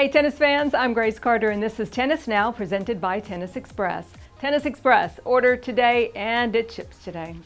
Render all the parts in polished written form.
Hey tennis fans, I'm Grace Carter and this is Tennis Now presented by Tennis Express. Tennis Express, order today and it ships today.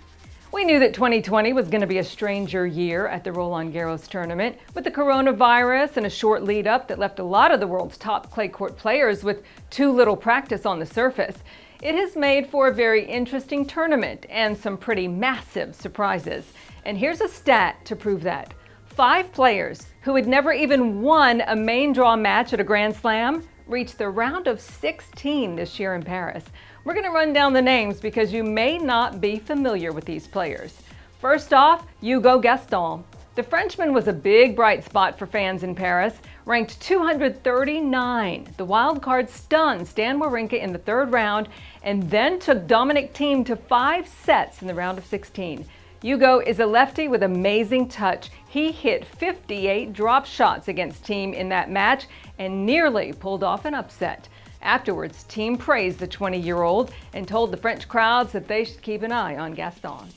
We knew that 2020 was going to be a stranger year at the Roland Garros tournament with the coronavirus and a short lead up that left a lot of the world's top clay court players with too little practice on the surface. It has made for a very interesting tournament and some pretty massive surprises. And here's a stat to prove that. 5 players who had never even won a main draw match at a Grand Slam reached the round of 16 this year in Paris. We're going to run down the names because you may not be familiar with these players. First off, Hugo Gaston. The Frenchman was a big bright spot for fans in Paris, ranked 239. The wild card stunned Stan Wawrinka in the third round and then took Dominic Thiem to 5 sets in the round of 16. Hugo is a lefty with amazing touch. He hit 58 drop shots against Thiem in that match and nearly pulled off an upset. Afterwards, Thiem praised the 20-year-old and told the French crowds that they should keep an eye on Gaston.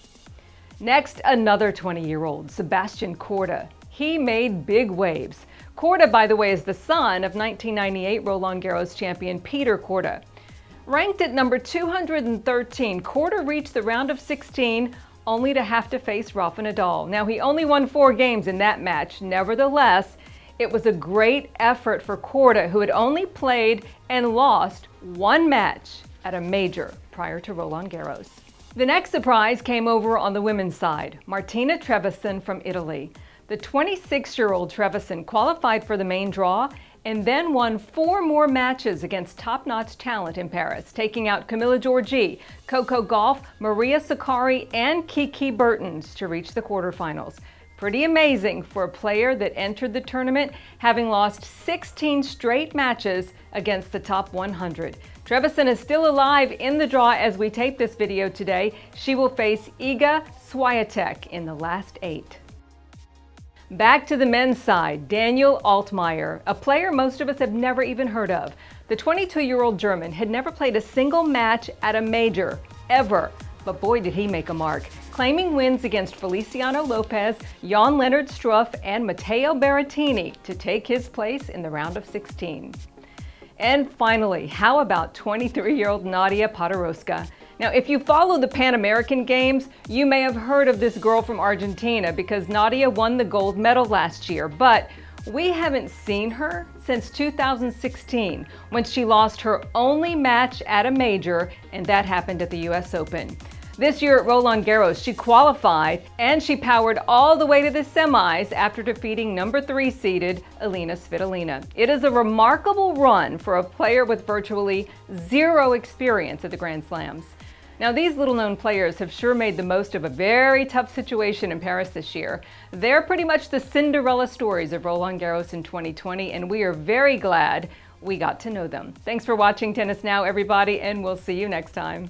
Next, another 20-year-old, Sebastian Corda. He made big waves. Corda, by the way, is the son of 1998 Roland Garros champion Peter Corda. Ranked at number 213, Corda reached the round of 16 only to have to face Rafa Nadal. Now, he only won 4 games in that match. Nevertheless, it was a great effort for Corda, who had only played and lost 1 match at a major prior to Roland Garros. The next surprise came over on the women's side, Martina Trevison from Italy. The 26-year-old Trevison qualified for the main draw and then won 4 more matches against top-notch talent in Paris, taking out Camilla Giorgi, Coco Gauff, Maria Sakkari, and Kiki Bertens to reach the quarterfinals. Pretty amazing for a player that entered the tournament having lost 16 straight matches against the top 100. Trevison is still alive in the draw as we tape this video today. She will face Iga Swiatek in the last 8. Back to the men's side, Daniel Altmeier, a player most of us have never even heard of. The 22-year-old German had never played a single match at a major, ever. But boy, did he make a mark, claiming wins against Feliciano Lopez, Jan-Lennard Struff, and Matteo Berrettini to take his place in the round of 16. And finally, how about 23-year-old Nadia Potroska? Now, if you follow the Pan American Games, you may have heard of this girl from Argentina because Nadia won the gold medal last year, but we haven't seen her since 2016 when she lost her only match at a major, and that happened at the US Open. This year at Roland Garros, she qualified and she powered all the way to the semis after defeating number 3 seeded Alina Svitolina. It is a remarkable run for a player with virtually 0 experience at the Grand Slams. Now, these little-known players have sure made the most of a very tough situation in Paris this year. They're pretty much the Cinderella stories of Roland Garros in 2020, and we are very glad we got to know them. Thanks for watching Tennis Now, everybody, and we'll see you next time.